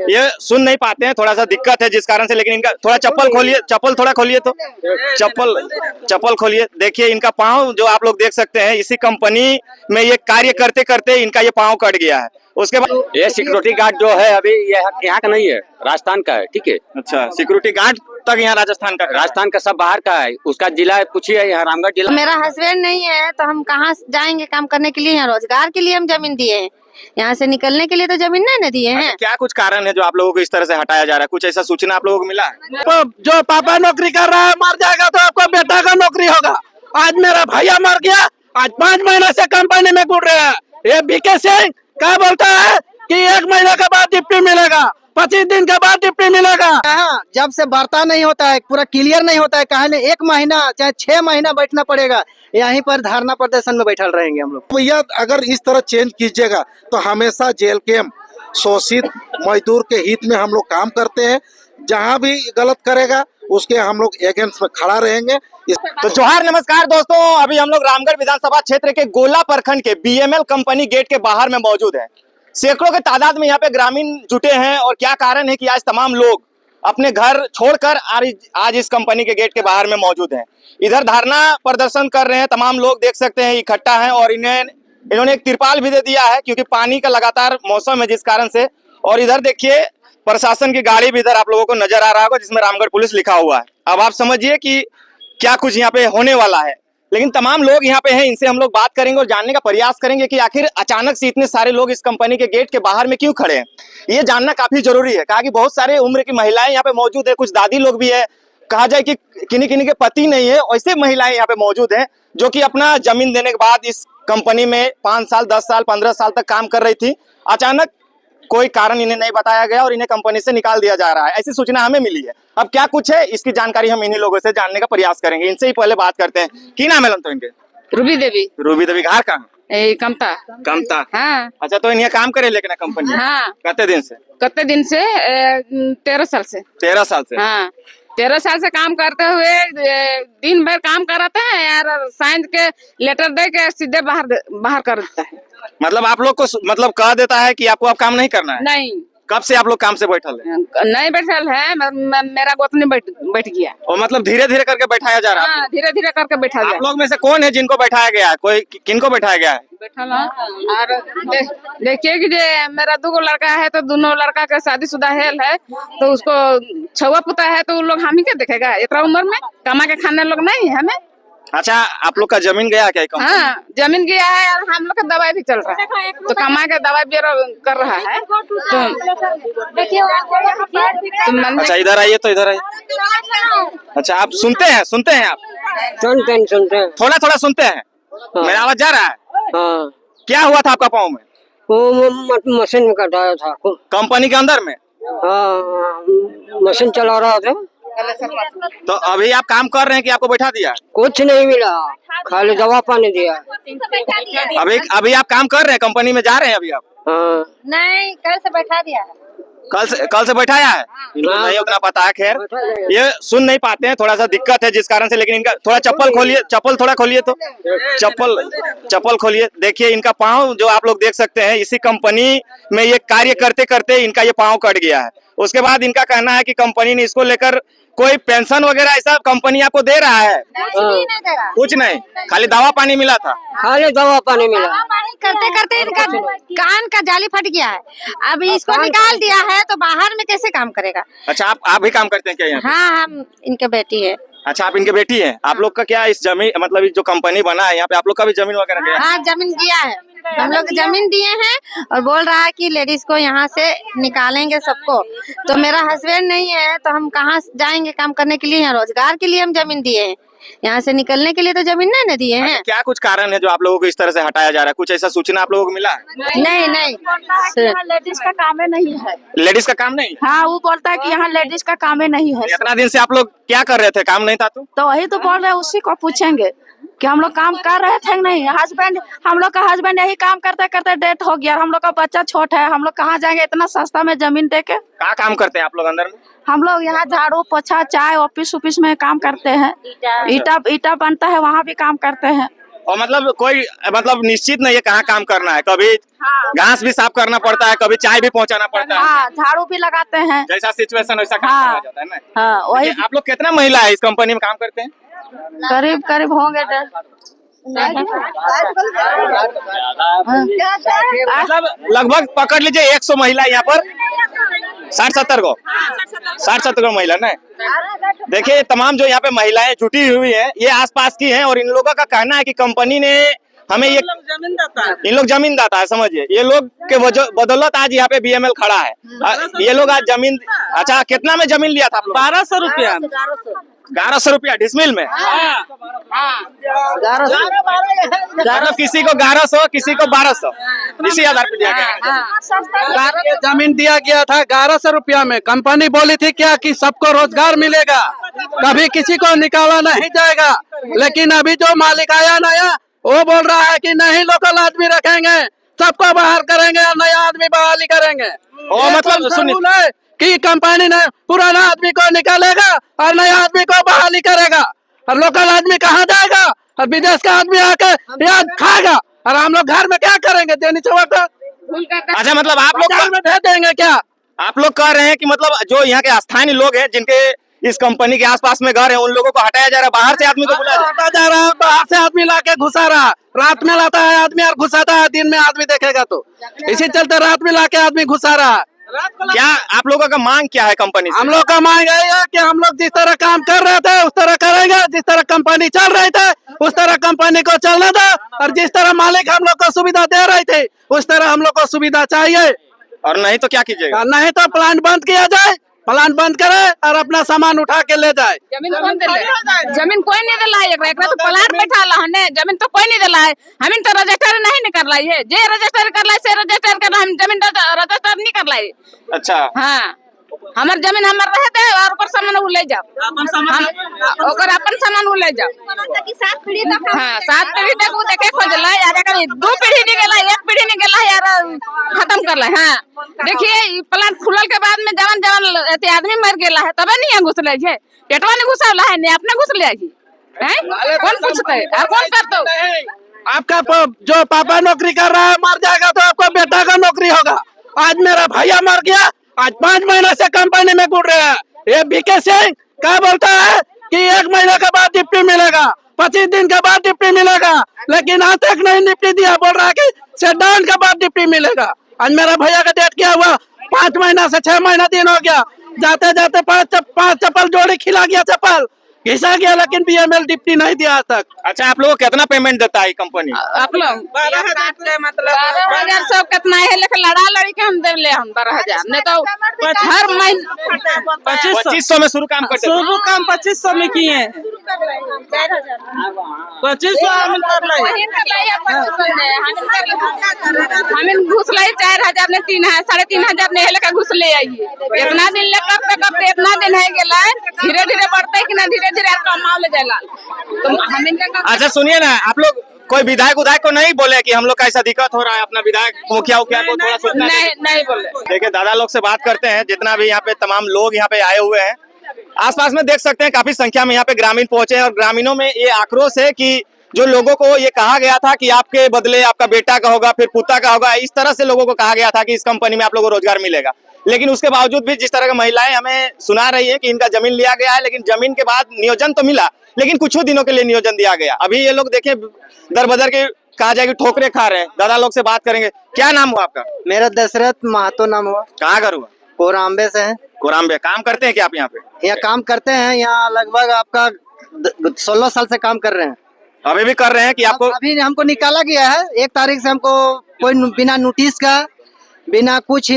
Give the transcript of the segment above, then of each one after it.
ये सुन नहीं पाते हैं, थोड़ा सा दिक्कत है जिस कारण से। लेकिन इनका थोड़ा चप्पल खोलिए, चप्पल थोड़ा खोलिए, तो चप्पल खोलिए। देखिए इनका पाँव जो आप लोग देख सकते हैं, इसी कंपनी में ये कार्य करते करते इनका ये पाँव कट गया है। उसके बाद ये सिक्योरिटी गार्ड जो है अभी ये यहाँ का नहीं है, राजस्थान का है। ठीक है, अच्छा, सिक्योरिटी गार्ड तक यहाँ राजस्थान का, राजस्थान का सब बाहर का है। उसका जिला पूछिए, यहाँ रामगढ़ जिला। मेरा हस्बैंड नहीं है तो हम कहाँ जाएंगे काम करने के लिए? यहाँ रोजगार के लिए हम जमीन दिए हैं, यहाँ से निकलने के लिए तो जमीन नहीं दिए हैं। क्या कुछ कारण है जो आप लोगों को इस तरह से हटाया जा रहा है? कुछ ऐसा सूचना आप लोगों को मिला है? तो जो पापा नौकरी कर रहा है मर जाएगा तो आपको बेटा का नौकरी होगा। आज मेरा भैया मर गया, आज 5 महीने से कंपनी में घूम रहे हैं। ये बीके सिंह क्या बोलता है कि 1 महीने के बाद डिप्टी मिलेगा, 25 दिन के बाद डिप्टी मिलेगा। जब से वार्ता नहीं होता है, पूरा क्लियर नहीं होता है, कहा 1 महीना चाहे 6 महीना बैठना पड़ेगा। यहीं पर धरना प्रदर्शन में बैठल रहेंगे हम लोग। भैया अगर इस तरह चेंज कीजिएगा तो हमेशा जेल कैंप शोषित मजदूर के हित में हम लोग काम करते हैं। जहां भी गलत करेगा उसके हम लोग अगेंस्ट में खड़ा रहेंगे। तो जोहार, नमस्कार दोस्तों। अभी हम लोग रामगढ़ विधानसभा क्षेत्र के गोला प्रखंड के बीएमएल कंपनी गेट के बाहर में मौजूद है। सैकड़ों के तादाद में यहाँ पे ग्रामीण जुटे हैं। और क्या कारण है कि आज तमाम लोग अपने घर छोड़कर आज इस कंपनी के गेट के बाहर में मौजूद हैं। इधर धरना प्रदर्शन कर रहे हैं तमाम लोग, देख सकते हैं इकट्ठा हैं। और इन्होंने एक तिरपाल भी दे दिया है क्योंकि पानी का लगातार मौसम है जिस कारण से। और इधर देखिए प्रशासन की गाड़ी भी इधर आप लोगों को नजर आ रहा होगा जिसमें रामगढ़ पुलिस लिखा हुआ है। अब आप समझिए कि क्या कुछ यहाँ पे होने वाला है। लेकिन तमाम लोग यहाँ पे हैं, इनसे हम लोग बात करेंगे और जानने का प्रयास करेंगे कि आखिर अचानक से इतने सारे लोग इस कंपनी के गेट के बाहर में क्यों खड़े हैं। ये जानना काफी जरूरी है। कहा कि बहुत सारे उम्र की महिलाएं यहाँ पे मौजूद है, कुछ दादी लोग भी है। कहा जाए कि किन्हीं किन्हीं के पति नहीं है, ऐसे महिलाएं यहाँ पे मौजूद हैं जो कि अपना जमीन देने के बाद इस कंपनी में 5 साल 10 साल 15 साल तक काम कर रही थी। अचानक कोई कारण इन्हें नहीं बताया गया और इन्हें कंपनी से निकाल दिया जा रहा है, ऐसी सूचना हमें मिली है। अब क्या कुछ है इसकी जानकारी हम इन्हीं लोगों से जानने का प्रयास करेंगे। इनसे ही पहले बात करते हैं। की नाम है तो इनके? रूबी देवी। रूबी देवी, घर कहाँ? कमता। कमता, हाँ। अच्छा, तो इन्हें काम करे लेकिन कंपनी? हाँ। कितने दिन से? 13 साल से। 13 साल से, हाँ। 13 साल से काम करते हुए दिन भर काम कराते हैं यार, साइन के लेटर दे के सीधे बाहर कर देता है। मतलब आप लोग को मतलब कह देता है कि आपको अब काम नहीं करना है? नहीं। कब से आप लोग काम से बैठल है? नहीं बैठल है, मेरा गोतनी बैठ गया। और मतलब धीरे धीरे करके बैठाया जा रहा है? हाँ, धीरे धीरे करके बैठा आप लोग में से कौन है जिनको बैठाया गया है? कोई किनको बैठाया गया है? बैठल है। और देखिए कि मेरा 2 लड़का है तो दोनों लड़का का शादीशुदा है तो उसको छुआ पुता है तो उन लोग हम ही क्या देखेगा? इतना उम्र में कमा के खाने लोग नहीं है हमें। अच्छा, आप लोग का जमीन गया क्या? हाँ, जमीन गया है और हम लोग का दवाई भी चल रहा है तो कमा के दवाई भी कर रहा है। अच्छा, इधर आइए, तो इधर आइए। अच्छा, आप सुनते हैं आप? सुनते हैं। थोड़ा थोड़ा सुनते हैं? मेरा आवाज जा रहा है? हाँ। क्या हुआ था आपका पाँव में? वो मशीन में कटाया था कंपनी के अंदर में? हाँ, मशीन चला रहा था। तो अभी आप काम कर रहे हैं कि आपको बैठा दिया? कुछ नहीं मिला, खाली दवा पानी दिया। अभी आप काम कर रहे हैं, कंपनी में जा रहे हैं अभी आप? हाँ। नहीं, कल से बैठा दिया है। कल से बैठाया है? इनको नहीं उतना पता है। खैर, ये सुन नहीं पाते हैं, थोड़ा सा दिक्कत है जिस कारण से। लेकिन इनका थोड़ा चप्पल खोलिए, चप्पल थोड़ा खोलिए, तो चप्पल खोलिए। देखिए इनका पाँव जो आप लोग देख सकते हैं, इसी कंपनी में ये कार्य करते करते इनका ये पाँव कट गया है। उसके बाद इनका कहना है कि कंपनी ने इसको लेकर कोई पेंशन वगैरह ऐसा कंपनी आपको दे रहा है? कुछ नहीं, खाली दवा पानी मिला था? खाली दवा पानी मिला। करते करते इनका कान का जाली फट गया है। अब इसको निकाल दिया है तो बाहर में कैसे काम करेगा? अच्छा, आप भी काम करते हैं क्या यहाँ? हाँ, हम इनके बेटी है। अच्छा, आप इनके बेटी हैं। आप लोग का क्या इस जमीन मतलब जो कंपनी बना है यहाँ पे, आप लोग का भी जमीन वगैरह गया? हाँ, जमीन दिया है, हम लोग जमीन दिए हैं। और बोल रहा है कि लेडीज को यहाँ से निकालेंगे सबको। तो मेरा हस्बैंड नहीं है तो हम कहाँ जाएंगे काम करने के लिए? यहाँ रोजगार के लिए हम जमीन दिए हैं, यहाँ से निकलने के लिए तो जमीन नहीं दिए हैं। क्या कुछ कारण है जो आप लोगों को इस तरह से हटाया जा रहा है? कुछ ऐसा सूचना आप लोगों को मिला? नहीं। लेडीज का काम नहीं है। लेडीज का काम नहीं? हाँ, वो बोलता है कि यहाँ लेडीज का काम नहीं है। इतना दिन से आप लोग क्या कर रहे थे? काम नहीं था तो वही तो बोल रहे हैं, उसी को पूछेंगे कि हम लोग काम कर रहे थे नहीं। हस्बैंड, हम लोग का हस्बैंड यही काम करते करते डेथ हो गया। हम लोग का बच्चा छोटा है, हम लोग कहाँ जाएंगे इतना सस्ता में जमीन दे के? क्या काम करते हैं आप लोग अंदर में? हम लोग यहाँ झाड़ू पोछा चाय ऑफिस में काम करते हैं। ईटा बनता है, वहाँ भी काम करते हैं। और मतलब कोई मतलब निश्चित नहीं है कहाँ काम करना है, कभी घास भी साफ करना पड़ता है, कभी चाय भी पहुंचाना पड़ता है, हाँ, झाड़ू भी लगाते हैं। जैसा सिचुएशन वैसा काम हाँ। करा जाता है ना। हाँ, वही देखिए, आप लोग कितना महिला है इस कंपनी में काम करते हैं? करीब करीब होंगे 10। मतलब लगभग पकड़ लीजिए 100 महिला यहाँ पर, 60-70 को महिला ना। देखिए तमाम जो यहाँ पे महिलाएं जुटी हुई है ये आसपास की हैं और इन लोगों का कहना है कि कंपनी ने हमें ये इन लोग जमीन दाता है, समझिए ये लोग के बदौलत आज यहाँ पे बीएमएल खड़ा है। ये लोग आज जमीन, अच्छा कितना में जमीन लिया था आप लोग? 1200 रुपया। 1100 रुपया डिसमिल में। मतलब किसी को 1100 किसी को 1200 इसी आधार पर दिया गया। जमीन दिया गया था 1100 रुपया में। कंपनी बोली थी क्या कि सबको रोजगार मिलेगा, कभी किसी को निकाला नहीं जाएगा, लेकिन अभी जो मालिक आया नया वो बोल रहा है कि नहीं लोकल आदमी रखेंगे, सबको बाहर करेंगे और नया आदमी बहाली करेंगे। ओ मतलब सुनिए कि कंपनी ने पुराना आदमी को निकालेगा और नया आदमी को बहाली करेगा, और लोकल आदमी कहाँ जाएगा, और विदेश का आदमी आके याद खाएगा, और हम लोग घर में क्या करेंगे? देनी चाहिए। अच्छा मतलब आप लोग में भेज देंगे क्या? आप लोग कह रहे हैं कि मतलब जो यहाँ के स्थानीय लोग हैं जिनके इस कंपनी के आसपास में घर है उन लोगों को हटाया जा रहा है, बाहर से आदमी को बुलाया हटा जा रहा है, बाहर से आदमी लाके घुसा रहा, रात में लाता है आदमी और घुसाता है, दिन में आदमी देखेगा तो इसी चलते रात में लाके आदमी घुसा रहा है। क्या आप लोगों का मांग क्या है कंपनी से? हम लोग का मांग यही है कि हम लोग जिस तरह काम कर रहे थे उस तरह करेंगे, जिस तरह कंपनी चल रही थे उस तरह कंपनी को चलने दो, और जिस तरह मालिक हम लोग को सुविधा दे रहे थे उस तरह हम लोग को सुविधा चाहिए। और नहीं तो क्या कीजिएगा? नहीं तो प्लांट बंद किया जाए, प्लांट बंद करे और अपना सामान उठा के ले जाए। जमीन कौन दे जमीन कोई नहीं दिला है, एकरा तो प्लाट बैठा ला है, जमीन तो कोई नहीं दिला है। हमें तो रजिस्टर नहीं कर लाई है, जे रजिस्टर कर लाई से रजिस्टर कर, हम जमीन रजिस्टर नहीं कर लाई। अच्छा हाँ, हमार जमीन हमार रहे थे और ओकर सामान वो ले जाओ, ओकर अपन सामान वो ले जाओ। हाँ, 7 पीढ़ी तक वो देखे खोजला यार, 2 पीढ़ी नहीं गेला, 1 पीढ़ी नहीं गेला यार, खत्म कर ला। हाँ देखिए प्लांट खुलल के बाद में जवान जवान आदमी मर गेला है, तबे नहीं घुसले है, पेटवा ने घुसला है, नहीं अपने घुसले है। कौन पूछते और कौन करते? आपका जो पापा नौकरी कर रहा है मर जाएगा तो आपको बेटा का नौकरी होगा। आज मेरा भैया मर गया, आज 5 महीने से कंपनी में घूर रहे हैं। ये बीके सिंह क्या बोलता है कि 1 महीने के बाद डिप्टी मिलेगा, 25 दिन के बाद डिप्टी मिलेगा, लेकिन आज तक नहीं डिप्टी दिया। बोल रहा है कि शटडाउन के बाद डिप्टी मिलेगा। आज मेरा भैया का डेट क्या हुआ? 5 महीना से 6 महीना दिन हो गया, जाते जाते 5 चप्पल जोड़ी खिला गया, चप्पल घिसा गया, लेकिन बीएमएल डिप्टी नहीं दिया आज तक। अच्छा आप लोगों को कितना पेमेंट देता है कंपनी? आप लोग 12,000 सब कितना है, लेकिन लड़ा लड़ी के हम दे ले, हम 12,000 नहीं तो हर महीने 2500 में शुरू काम करते हैं। शुरू काम 2500 में किए हैं, 2500 हमें घुस लाई 4,000 ने 3,000 3,500 ने लेकर घुस ले आइए। इतना दिन ले करते करते इतना दिन है गेला, धीरे धीरे बढ़ते कि ना धीरे धीरे कमाओ ले जाला। तो हमें अच्छा सुनिए ना, आप लोग कोई विधायक को नहीं बोले कि हम लोग का ऐसा दिक्कत हो रहा है, अपना विधायक मुखिया को थोड़ा सोचना? नहीं बोले। देखिए दादा लोग से बात करते हैं, जितना भी यहाँ पे तमाम लोग यहाँ पे आए हुए हैं, आसपास में देख सकते हैं काफी संख्या में यहाँ पे ग्रामीण पहुंचे हैं, और ग्रामीणों में ये आक्रोश है कि जो लोगों को ये कहा गया था कि आपके बदले आपका बेटा का होगा, फिर पुता का होगा, इस तरह से लोगों को कहा गया था कि इस कंपनी में आप लोगों को रोजगार मिलेगा, लेकिन उसके बावजूद भी जिस तरह की महिलाएं हमें सुना रही है कि इनका जमीन लिया गया है, लेकिन जमीन के बाद नियोजन तो मिला, लेकिन कुछ दिनों के लिए नियोजन दिया गया। अभी ये लोग देखे दर बदर के कहा जाए कि ठोकरे खा रहे हैं। दादा लोग से बात करेंगे। क्या नाम हुआ आपका? मेरा दशरथ महतो नाम हुआ। कहाँ घर हुआ? कोराम्बे से है। कोराम्बे। काम करते हैं क्या आप यहाँ पे? यहाँ काम करते हैं, यहाँ लगभग आपका 16 साल से काम कर रहे हैं। अभी भी कर रहे हैं कि आपको? अभी हमको निकाला गया है 1 तारीख से, हमको कोई बिना नोटिस का, बिना कुछ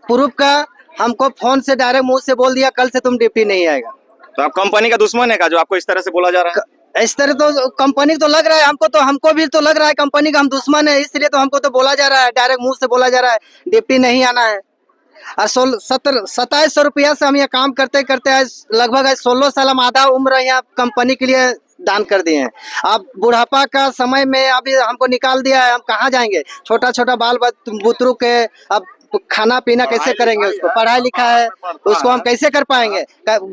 प्रूफ का हमको फोन से डायरेक्ट मुंह से बोल दिया कल से तुम ड्यूटी नहीं आएगा। तो आप कंपनी का दुश्मन है का जो आपको इस तरह से बोला जा रहा है? इस तरह तो कंपनी तो लग रहा है हमको भी तो लग रहा है कंपनी का हम दुश्मन है, इसलिए तो हमको तो बोला जा रहा है, डायरेक्ट मुंह से बोला जा रहा है ड्यूटी नहीं आना है। और 2700 रुपया से हम यहाँ काम करते करते आज लगभग 16 साल हम आधा उम्र यहाँ कंपनी के लिए दान कर दिए हैं। अब बुढ़ापा का समय में अभी हमको निकाल दिया है, हम कहाँ जाएंगे? छोटा छोटा बाल बुतरू के अब खाना पीना कैसे करेंगे, उसको पढ़ाई लिखा है उसको हम कैसे कर पाएंगे।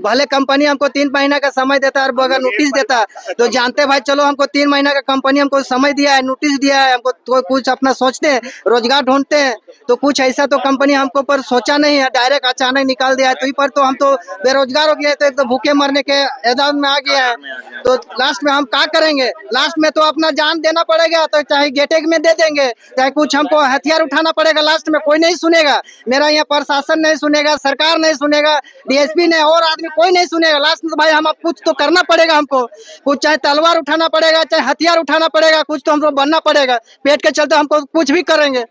भले कंपनी हमको 3 महीना का समय देता है, और अगर नोटिस देता तो जानते भाई चलो हमको 3 महीना का कंपनी हमको समय दिया है, नोटिस दिया है हमको, तो कुछ अपना सोचते हैं, रोजगार ढूंढते हैं, तो कुछ ऐसा तो कंपनी हमको पर सोचा नहीं है, डायरेक्ट अचानक निकाल दिया है। तो पर तो हम तो बेरोजगार हो गए, तो एक तो भूखे मरने के एदाद में आ गया है। तो लास्ट में हम क्या करेंगे, लास्ट में तो अपना जान देना पड़ेगा, तो चाहे गेटे में दे देंगे, चाहे कुछ हमको हथियार उठाना पड़ेगा, लास्ट में कोई नहीं सुनेगा। मेरा यहाँ प्रशासन नहीं सुनेगा, सरकार नहीं सुनेगा, डीएसपी ने और आदमी कोई नहीं सुनेगा। लास्ट में तो भाई हम कुछ तो करना पड़ेगा हमको, कुछ चाहे तलवार उठाना पड़ेगा, चाहे हथियार उठाना पड़ेगा, कुछ तो हमको बनना पड़ेगा। पेट के चलते हमको कुछ भी करेंगे,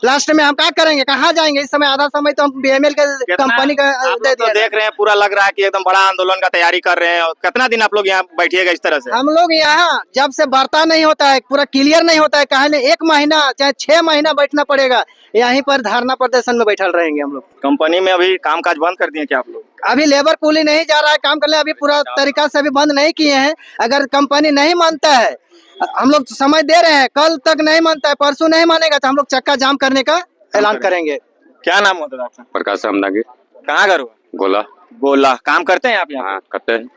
लास्ट में हम क्या करेंगे, कहाँ जाएंगे। इस समय आधा समय तो हम बीएमएल के कंपनी का आप दे लोग तो दिया। देख रहे हैं, पूरा लग रहा है कि एकदम बड़ा आंदोलन का तैयारी कर रहे हैं। और कितना दिन आप लोग यहाँ बैठिएगा इस तरह से? हम लोग यहाँ जब से वार्ता नहीं होता है, पूरा क्लियर नहीं होता है, कहा 1 महीना चाहे 6 महीना बैठना पड़ेगा, यहीं पर धरना प्रदर्शन में बैठल रहेंगे हम लोग। कंपनी में अभी कामकाज बंद कर दिए क्या आप लोग? अभी लेबर कूली नहीं जा रहा है काम करने, अभी पूरा तरीका से अभी बंद नहीं किए हैं। अगर कंपनी नहीं मानता है, हम लोग समय दे रहे हैं, कल तक नहीं मानता है, परसों नहीं मानेगा, तो हम लोग चक्का जाम करने का ऐलान करेंगे। क्या नाम होता है आपका? प्रकाश हमदागी कहाँ घर हुआ? गोला। गोला। काम करते हैं आप यहाँ? हाँ करते हैं।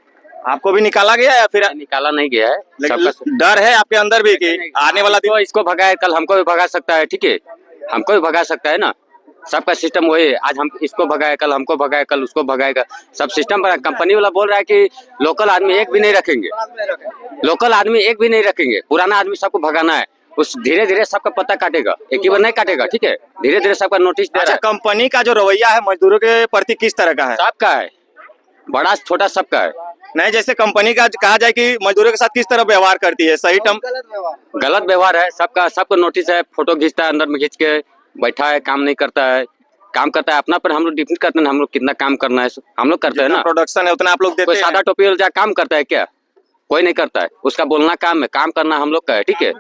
आपको भी निकाला गया या फिर निकाला नहीं गया है, लेकिन सबका डर है आपके अंदर भी कि आने वाला दिन? तो इसको भगाए, कल हमको भी भगा सकता है, ठीक है, हमको भी भगा सकता है ना। सबका सिस्टम वही है, आज हम इसको भगाए, कल हमको भगाए, कल उसको भगाएगा, सब सिस्टम पर। कंपनी वाला बोल रहा है कि लोकल आदमी एक भी नहीं रखेंगे, लोकल आदमी एक भी नहीं रखेंगे, पुराना आदमी सबको भगाना है। उस धीरे धीरे सबका पता काटेगा, एक ही बार नहीं काटेगा, ठीक है, धीरे धीरे सबका नोटिस दे रहा अच्छा, है। कंपनी का जो रवैया है मजदूरों के प्रति किस तरह का है? सबका है, बड़ा छोटा सबका है। नहीं, जैसे कंपनी का कहा जाए कि मजदूरों के साथ किस तरह व्यवहार करती है, सही टर्म? गलत व्यवहार है सबका, सबको नोटिस है, फोटो खींचता है, अंदर में खींच के बैठा है, काम नहीं करता है, काम करता है अपना पर। हम लोग डिपेंड करते हैं, हम लोग कितना काम करना है, हम लोग करते हैं ना। प्रोडक्शन है उतना आप लोग देते कोई हैं? सादा टोपी वाला काम करता है क्या? कोई नहीं करता है, उसका बोलना काम है, काम करना हम लोग का है, ठीक है।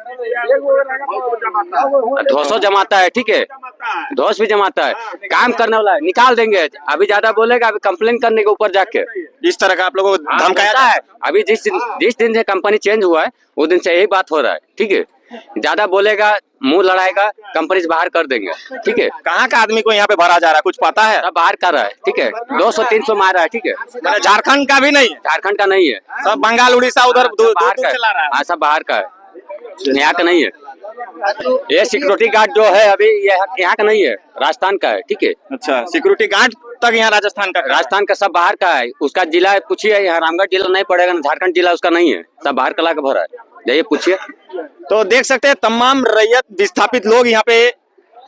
धोसो जमाता है, ठीक है, धोस भी जमाता है, काम करने वाला है, निकाल देंगे। अभी ज्यादा बोलेगा, अभी कंप्लेन करने के ऊपर जाके इस तरह का आप लोगों को धमकाया धमकाया है। अभी जिस दिन से कंपनी चेंज हुआ है, वो दिन से यही बात हो रहा है, ठीक है। ज्यादा बोलेगा, मुंह लड़ाएगा, कंपनी से बाहर कर देंगे, ठीक है। कहाँ का आदमी को यहाँ पे भरा जा रहा है, कुछ पता है? सब बाहर कर रहा है, ठीक है, 200-300 मार रहा है, ठीक है। मैंने झारखंड का भी नहीं है, झारखंड का नहीं है, सब बंगाल उड़ीसा उधर दूर बाहर दूर का से ला रहा है। हाँ, सब बाहर का है, यहाँ का नहीं है। ये सिक्योरिटी गार्ड जो है अभी यहाँ का नहीं है, राजस्थान का है, ठीक है। अच्छा, सिक्योरिटी गार्ड तक यहाँ राजस्थान का? राजस्थान का सब बाहर का है, उसका जिला पूछिए, यहाँ रामगढ़ जिला नहीं पड़ेगा, झारखंड जिला उसका नहीं है, सब बाहर का ला के भरा है, जाइए पूछिए। तो देख सकते हैं तमाम रैयत विस्थापित लोग यहाँ पे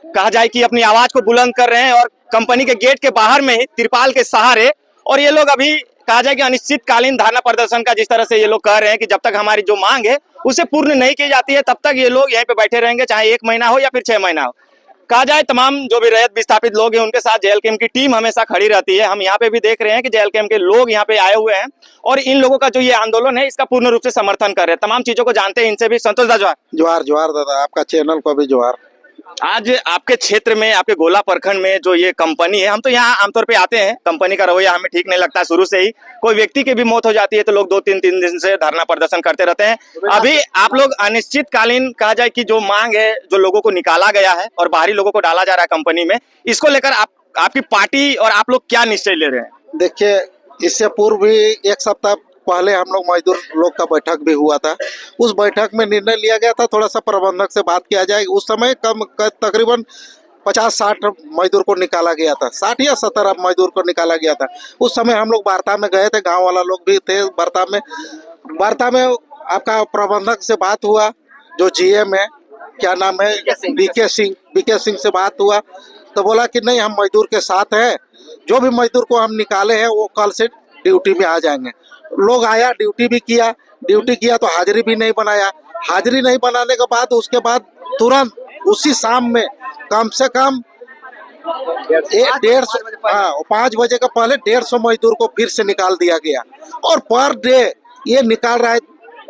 कहा जाए कि अपनी आवाज को बुलंद कर रहे हैं, और कंपनी के गेट के बाहर में ही तिरपाल के सहारे। और ये लोग अभी कहा जाए कि अनिश्चितकालीन धरना प्रदर्शन का जिस तरह से ये लोग कह रहे हैं कि जब तक हमारी जो मांग है उसे पूर्ण नहीं की जाती है, तब तक ये लोग यहीं पे बैठे रहेंगे, चाहे 1 महीना हो या फिर 6 महीना हो। कहा जाए तमाम जो भी रैयत विस्थापित लोग हैं उनके साथ जेएलकेएम की टीम हमेशा खड़ी रहती है। हम यहाँ पे भी देख रहे हैं कि जेएलकेएम के लोग यहाँ पे आए हुए हैं और इन लोगों का जो ये आंदोलन है इसका पूर्ण रूप से समर्थन कर रहे हैं। तमाम चीजों को जानते हैं इनसे भी। संतोष दा जोहार। जोहार जोहार दादा, आपका चैनल को भी जोहार। आज आपके क्षेत्र में, आपके गोला प्रखंड में जो ये कंपनी है, हम तो यहाँ आमतौर पे आते हैं, कंपनी का रवैया हमें ठीक नहीं लगता शुरू से ही। कोई व्यक्ति की भी मौत हो जाती है तो लोग 2-3 दिन से धरना प्रदर्शन करते रहते हैं। अभी आप लोग अनिश्चितकालीन कहा जाए कि जो मांग है, जो लोगों को निकाला गया है और बाहरी लोगों को डाला जा रहा है कंपनी में, इसको लेकर आपकी पार्टी और आप लोग क्या निश्चय ले रहे हैं? देखिए, इससे पूर्व भी 1 सप्ताह पहले हम लोग मजदूर लोग का बैठक भी हुआ था। उस बैठक में निर्णय लिया गया था थोड़ा सा प्रबंधक से बात किया जाए। उस समय तकरीबन 50-60 मजदूर को निकाला गया था, 60 या 70 मजदूर को निकाला गया था। उस समय हम लोग वार्ता में गए थे, गांव वाला लोग भी थे वार्ता में आपका प्रबंधक से बात हुआ, जो जीएम है, क्या नाम है, बीके सिंह से बात हुआ तो बोला कि नहीं, हम मजदूर के साथ हैं, जो भी मजदूर को हम निकाले हैं वो कल से ड्यूटी में आ जाएंगे। लोग आया, ड्यूटी किया तो हाजिरी भी नहीं बनाया। हाजिरी नहीं बनाने के बाद उसके बाद तुरंत उसी शाम में कम से कम 5 बजे का पहले 150 मजदूर को फिर से निकाल दिया गया। और पर डे ये निकाल रहा है,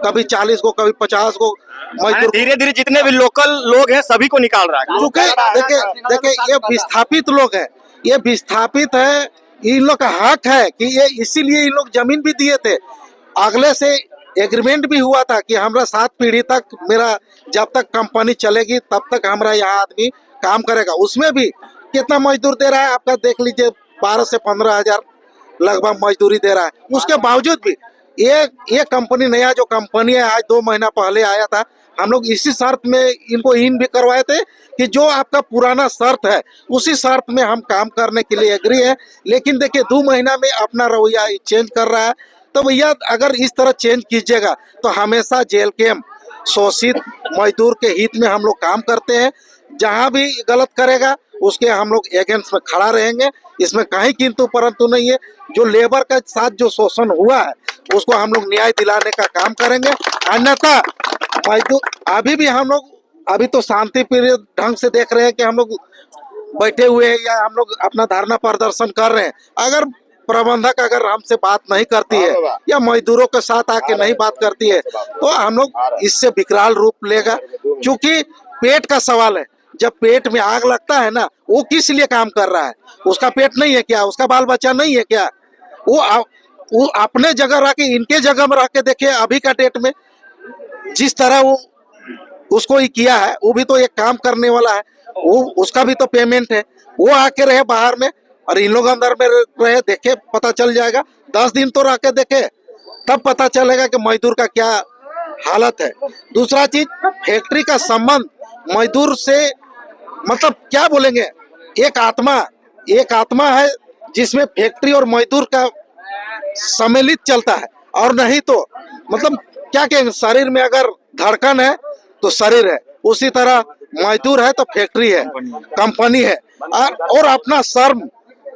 कभी 40 को, कभी 50 को मजदूर। धीरे धीरे जितने भी लोकल लोग हैं सभी को निकाल रहा है। क्योंकि देखिए ये विस्थापित लोग हैं, ये विस्थापित है, इन लोग का हक है कि ये, इसीलिए इन लोग जमीन भी दिए थे। अगले से एग्रीमेंट भी हुआ था कि हमरा 7 पीढ़ी तक, मेरा जब तक कंपनी चलेगी तब तक हमरा यहाँ आदमी काम करेगा। उसमें भी कितना मजदूर दे रहा है आपका देख लीजिए, 12 से 15 हजार लगभग मजदूरी दे रहा है। उसके बावजूद भी ये कंपनी, नया जो कंपनी है आज 2 महीना पहले आया था, हम लोग इसी शर्त में इनको इन भी करवाए थे कि जो आपका पुराना शर्त है उसी शर्त में हम काम करने के लिए एग्री है। लेकिन देखिए 2 महीना में अपना रवैया चेंज कर रहा है। तो भैया अगर इस तरह चेंज कीजिएगा तो हमेशा जेल कैंप शोषित मजदूर के हित में हम लोग काम करते हैं। जहां भी गलत करेगा उसके हम लोग अगेंस्ट में खड़ा रहेंगे, इसमें कहीं किंतु परंतु नहीं है। जो लेबर के साथ जो शोषण हुआ है उसको हम लोग न्याय दिलाने का काम करेंगे। अन्यथा मजदूर अभी हम लोग तो शांति प्रिय ढंग से देख रहे हैं कि हम लोग बैठे हुए हैं या हम लोग अपना धरना प्रदर्शन कर रहे हैं। अगर प्रबंधक अगर हमसे बात नहीं करती है या मजदूरों के साथ आके नहीं बात करती है तो हम लोग इससे विकराल रूप लेगा। क्योंकि पेट का सवाल है, जब पेट में आग लगता है ना, वो किस लिए काम कर रहा है? उसका पेट नहीं है क्या? उसका बाल बच्चा नहीं है क्या? वो अपने जगह रह के, इनके जगह में रह के देखिए अभी का डेट में जिस तरह वो उसको ही किया है, वो भी तो एक काम करने वाला है, वो उसका भी तो पेमेंट है। वो आके रहे बाहर में और इन लोग अंदर में रहे, देखे पता चल जाएगा। 10 दिन तो रह के देखे तब पता चलेगा कि मजदूर का क्या हालत है। दूसरा चीज, फैक्ट्री का संबंध मजदूर से मतलब क्या बोलेंगे, एक आत्मा है जिसमें फैक्ट्री और मजदूर का सम्मिलित चलता है। और नहीं तो मतलब क्या कहेंगे, शरीर में अगर धड़कन है तो शरीर है, उसी तरह मजदूर है तो फैक्ट्री है, कंपनी है। और अपना श्रम,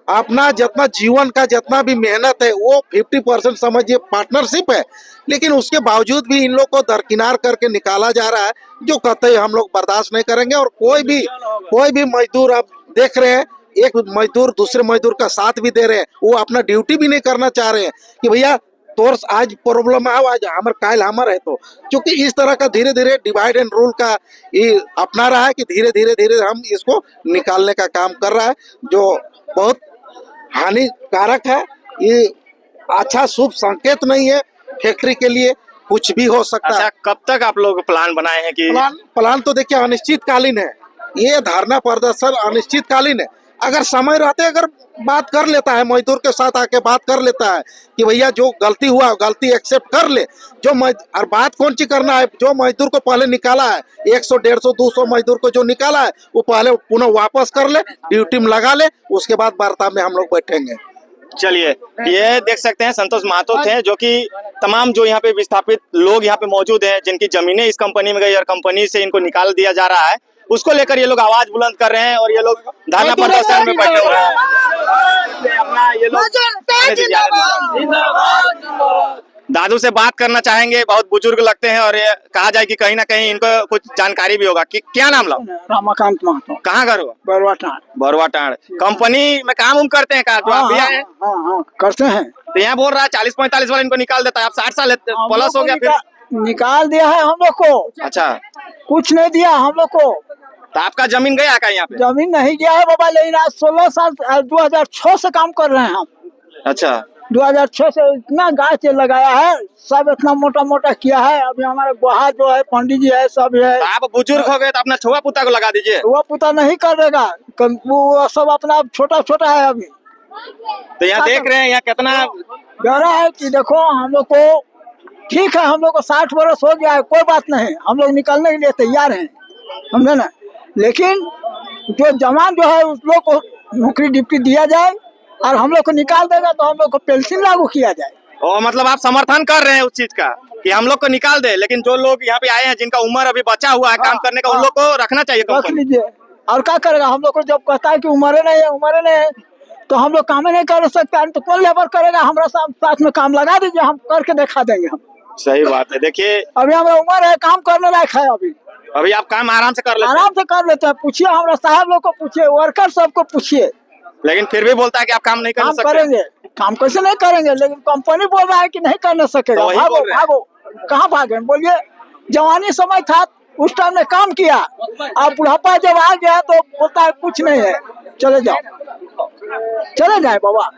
अपना जितना जीवन का जितना भी मेहनत है वो 50% समझिए पार्टनरशिप है। लेकिन उसके बावजूद भी इन लोग को दरकिनार करके निकाला जा रहा है, जो कतई हम लोग बर्दाश्त नहीं करेंगे। और कोई भी मजदूर आप देख रहे हैं, एक मजदूर दूसरे मजदूर का साथ भी दे रहे हैं, वो अपना ड्यूटी भी नहीं करना चाह रहे हैं कि भैया तोर आज प्रॉब्लम है, आज हमर काल हमर है। तो क्योंकि इस तरह का धीरे धीरे डिवाइड एंड रूल का ये अपना रहा है कि धीरे धीरे हम इसको निकालने का काम कर रहा है, जो बहुत हानिकारक है। ये अच्छा शुभ संकेत नहीं है फैक्ट्री के लिए, कुछ भी हो सकता है। अच्छा, कब तक आप लोग प्लान बनाए हैं कि प्लान तो देखिए अनिश्चितकालीन है, ये धरना प्रदर्शन अनिश्चितकालीन है। अगर समय रहते अगर बात कर लेता है, मजदूर के साथ आके बात कर लेता है कि भैया जो गलती हुआ गलती एक्सेप्ट कर ले, और बात कौन सी करना है, जो मजदूर को पहले निकाला है 100, 150, 200 मजदूर को जो निकाला है वो पहले पुनः वापस कर ले, ड्यूटी में लगा ले, उसके बाद वार्ता में हम लोग बैठेंगे। चलिए, ये देख सकते हैं संतोष महतो थे, जो कि तमाम जो यहाँ पे विस्थापित लोग यहाँ पे मौजूद हैं, जिनकी जमीनें इस कंपनी में गई और कंपनी से इनको निकाल दिया जा रहा है, उसको लेकर ये लोग आवाज बुलंद कर रहे हैं। और ये लोग धरना प्रदर्शन में बैठे हुए हैं। अपना ये लोग दादू से बात करना चाहेंगे, बहुत बुजुर्ग लगते हैं और ये कहा जाए कि कहीं ना कहीं इनको कुछ जानकारी भी होगा। कि क्या नाम लो? रामाकांत महतो। कहाँ घर हुआ? बरवा टाड़। कंपनी में काम करते हैं का? तो आप भी आए हैं? हाँ, करते हैं। तो यहाँ बोल रहा है 40-45 वाला इनको निकाल देता है, आप 60 साल प्लस हो गया फिर निकाल दिया है हम लोग को। अच्छा, कुछ नहीं दिया हम लोग को। तो आपका जमीन गया क्या यहाँ पे? जमीन नहीं गया है बाबा, लेकिन आज 16 साल 2006 से काम कर रहे हैं हम। अच्छा, 2006 से इतना गाछ लगाया है, सब इतना मोटा मोटा किया है। अभी हमारे गुहा जो है, पंडित जी है, सब है। तो आप बुजुर्ग हो गए तो अपना छुआ पुता को लगा दीजिए। वो पुता नहीं करेगा, वो सब अपना छोटा छोटा है अभी। तो यहाँ देख रहे हैं यहाँ कितना गहरा है कि देखो हम लोग को ठीक है, हम लोग को 60 वर्ष हो गया है, कोई बात नहीं, हम लोग निकलने के लिए तैयार हैं, समझे ना। लेकिन जो जवान जो है उस लोग को नौकरी डिप्टी दिया जाए और हम लोग को निकाल देगा तो हम लोग को पेंशन लागू किया जाए। ओ, मतलब आप समर्थन कर रहे हैं उस चीज का कि हम लोग को निकाल दे, लेकिन जो लोग यहाँ पे आए हैं जिनका उम्र अभी बचा हुआ है काम करने का, उन लोग को रखना चाहिए। रख लीजिए, और क्या करेगा? हम लोग को जब कहता है कि उम्र नहीं है तो हम लोग काम नहीं कर सकते, तो कौन लेबर करेगा? हमारा साथ में काम लगा दीजिए, हम करके दिखा देंगे। हम सही बात है। देखिए अभी हमारा उम्र है, काम करने लायक है, अभी आप काम आराम से कर लेते हैं। पूछिए हमारा साहब लोग को, पूछिए वर्कर सबको पूछिए, लेकिन फिर भी बोलता है कि आप काम नहीं कर सकते। करेंगे, काम कैसे नहीं करेंगे? लेकिन कंपनी बोल रहा है कि नहीं करने सकेगा। तो भागो, कहाँ भागे? बोलिए, जवानी समय था उस टाइम में काम किया, अब बुढ़ापा जब आ गया तो बोलता है कुछ नहीं है, चले जाए बाबा,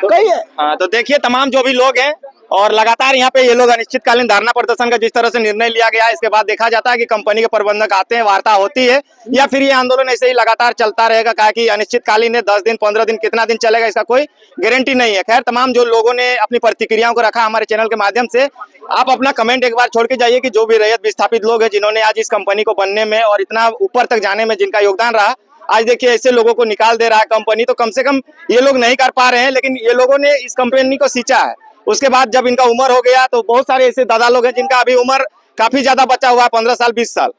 कहिए। हाँ, तो देखिए तमाम जो भी लोग हैं और लगातार यहाँ पे ये लोग अनिश्चितकालीन धरना प्रदर्शन का जिस तरह से निर्णय लिया गया है, इसके बाद देखा जाता है कि कंपनी के प्रबंधक आते हैं, वार्ता होती है, या फिर ये आंदोलन ऐसे ही लगातार चलता रहेगा। कहा कि अनिश्चितकालीन है, 10 दिन 15 दिन कितना दिन चलेगा इसका कोई गारंटी नहीं है। खैर, तमाम जो लोगों ने अपनी प्रतिक्रियाओं को रखा हमारे चैनल के माध्यम से, आप अपना कमेंट एक बार छोड़ के जाइए कि जो भी रैयत विस्थापित लोग हैं जिन्होंने आज इस कंपनी को बनने में और इतना ऊपर तक जाने में जिनका योगदान रहा, आज देखिए ऐसे लोगों को निकाल दे रहा है कंपनी। तो कम से कम ये लोग नहीं कर पा रहे हैं, लेकिन ये लोगों ने इस कंपनी को सींचा है। उसके बाद जब इनका उम्र हो गया तो बहुत सारे ऐसे दादा लोग हैं जिनका अभी उम्र काफी ज्यादा बचा हुआ है, 15 साल 20 साल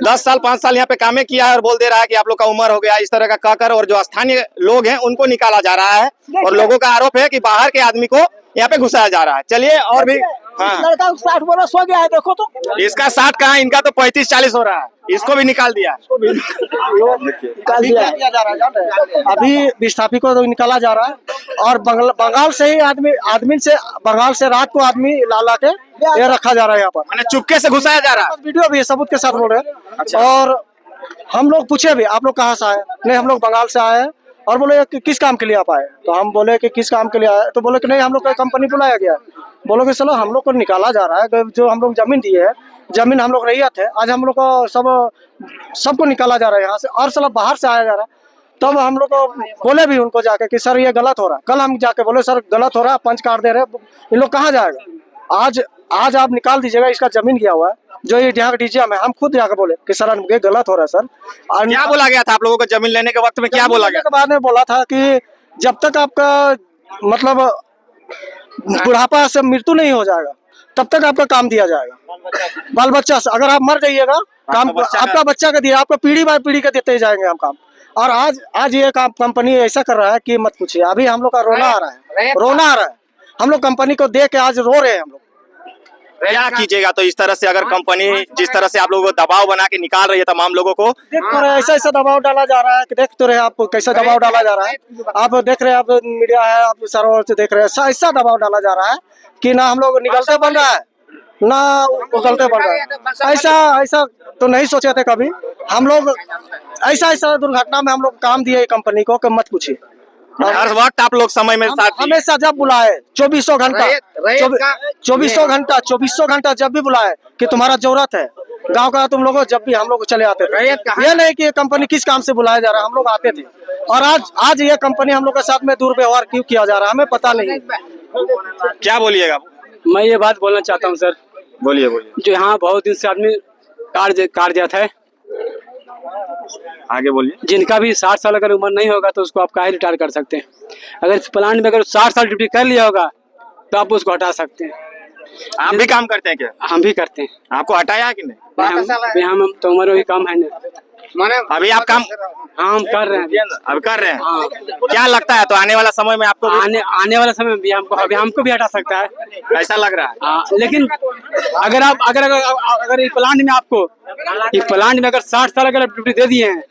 10 साल 5 साल यहाँ पे कामें किया है, और बोल दे रहा है कि आप लोग का उम्र हो गया, इस तरह का कहकर। और जो स्थानीय लोग हैं उनको निकाला जा रहा है, और लोगों का आरोप है कि बाहर के आदमी को यहाँ पे घुसाया जा रहा है। चलिए और भी, हाँ, लड़का 60 बरस हो गया है, देखो तो इसका 60 कहाँ, इनका तो 35-40 हो रहा है, इसको भी निकाल दिया। निकाल दिया है। अभी विस्थापित को तो निकाला जा रहा है, और बंगाल से ही आदमी से बंगाल से रात को आदमी ला के ये रखा जा रहा है यहाँ पर, मैंने चुपके से घुसाया जा रहा है। वीडियो भी है, सबूत के साथ बोल रहे हैं। अच्छा। और हम लोग पूछे भी, आप लोग कहाँ से आए? नहीं, हम लोग बंगाल से आए हैं। और बोले कि किस काम के लिए आप आए? तो हम बोले कि किस काम के लिए आए? तो बोले कि नहीं, हम लोग का कंपनी बुलाया गया। बोलो कि चलो, हम लोग को निकाला जा रहा है, जो हम लोग जमीन दिए है, जमीन हम लोग रैयत है, आज हम लोग को सबको निकाला जा रहा है यहाँ से, और सब बाहर से आया जा रहा है। तब हम लोग को बोले भी उनको जाके कि सर ये गलत हो रहा है। कल हम जाके बोले सर गलत हो रहा है, पंच काट दे रहे, इन लोग कहाँ जाएगा? आज आप निकाल दीजिएगा, इसका जमीन गया हुआ है, जो ये यहाँ डीजीएम है। हम खुद जाकर बोले कि सर ये गलत हो रहा है सर। और क्या बोला गया था आप लोगों को जमीन लेने के वक्त में? क्या बोला गया? के बाद में बोला था कि जब तक आपका मतलब बुढ़ापा से मृत्यु नहीं हो जाएगा तब तक आपका काम दिया जाएगा। बाल बच्चा से अगर आप मर जाइएगा, काम आपका बच्चा का दिया, आपको पीढ़ी बाय पीढ़ी के देते जाएंगे हम काम। और आज ये कंपनी ऐसा कर रहा है कि मत पूछिए। अभी हम लोग का रोना आ रहा है। हम लोग कंपनी को देख के आज रो रहे हैं हम लोग। क्या कीजिएगा तो इस तरह से, अगर कंपनी जिस तरह से आप लोगों को दबाव बना के निकाल रही है तमाम लोगों को? देख तो रहे ऐसा दबाव डाला जा रहा है कि देख तो रहे आप कैसा दबाव डाला जा रहा है। आप देख रहे हैं, आप मीडिया है, आप सारों से देख रहे हैं, ऐसा दबाव डाला जा रहा है कि ना हम लोग निकलते बन रहा है ना उगलते बन रहा है। ऐसा तो नहीं सोचे थे कभी हम लोग। ऐसा दुर्घटना में हम लोग काम दिए कंपनी को कि मत पूछिए। हर वक्त आप लोग समय में साथ दिए। हमेशा जब बुलाए 2400 घंटा जब भी बुलाए कि तुम्हारा जरूरत है गांव का, तुम लोगों जब भी हम लोग चले आते थे। ये नहीं कि कंपनी किस काम से बुलाया जा रहा है, हम लोग आते थे। और आज ये कंपनी हम लोग के साथ में दुर्व्यवहार क्यों किया जा रहा है हमें पता नहीं। क्या बोलिएगा? मैं ये बात बोलना चाहता हूँ सर। बोलिए। जो यहाँ बहुत दिन से आदमी कार्यरत है, आगे बोलिए। जिनका भी 60 साल अगर उम्र नहीं होगा तो उसको आप काहे रिटायर कर सकते हैं। अगर इस प्लांट में अगर 60 साल ड्यूटी कर लिया होगा तो आप उसको हटा सकते हैं। आप भी काम करते हैं क्या? हम भी करते हैं। आपको हटाया कि नहीं? हम तो उम्र वही काम है ना। अभी आप काम? हाँ, हम कर रहे हैं। अब कर रहे हैं। हाँ। क्या लगता है तो आने वाला समय में आपको भी? आने वाला समय में भी हमको भी हटा सकता है, ऐसा लग रहा है। हाँ, लेकिन अगर इस प्लांट में आपको अगर 60 साल अगर ड्यूटी दे दिए हैं,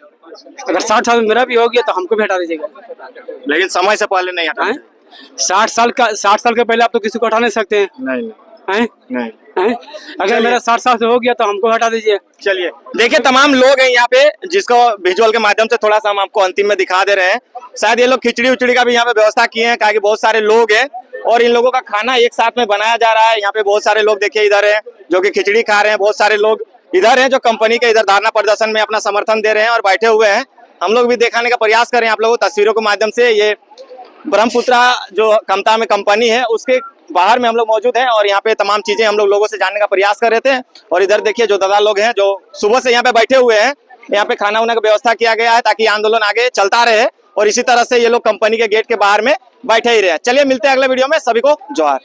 अगर 60 साल में मेरा भी हो गया तो हमको भी हटा दीजिएगा। लेकिन समय से पहले नहीं हटा। 60 साल के पहले आप तो किसी को हटा नहीं सकते हैं। नहीं। अगर मेरा 60 साल से हो गया तो हमको हटा दीजिए। चलिए, देखिए तमाम लोग हैं यहाँ पे, जिसको विजुअल के माध्यम से थोड़ा सा हम आपको अंतिम में दिखा दे रहे हैं। शायद ये लोग खिचड़ी उचड़ी का भी यहाँ पे व्यवस्था किए हैं, कहा कि बहुत सारे लोग हैं और इन लोगों का खाना एक साथ में बनाया जा रहा है। यहाँ पे बहुत सारे लोग देखिए इधर हैं जो कि खिचड़ी खा रहे हैं, बहुत सारे लोग इधर हैं जो कंपनी के इधर धरना प्रदर्शन में अपना समर्थन दे रहे हैं और बैठे हुए हैं। हम लोग भी दिखाने का प्रयास कर रहे हैं आप लोगों को तस्वीरों के माध्यम से। ये ब्रह्मपुत्रा जो कमता में कंपनी है उसके बाहर में हम लोग मौजूद हैं और यहाँ पे तमाम चीजें हम लोगों से जानने का प्रयास कर रहे थे। और इधर देखिए जो दादा लोग हैं जो सुबह से यहाँ पे बैठे हुए हैं, यहाँ पे खाना वाना का व्यवस्था किया गया है ताकि आंदोलन आगे चलता रहे और इसी तरह से ये लोग कंपनी के गेट के बाहर में बैठे ही रहे। चलिए मिलते हैं अगले वीडियो में, सभी को जोहार।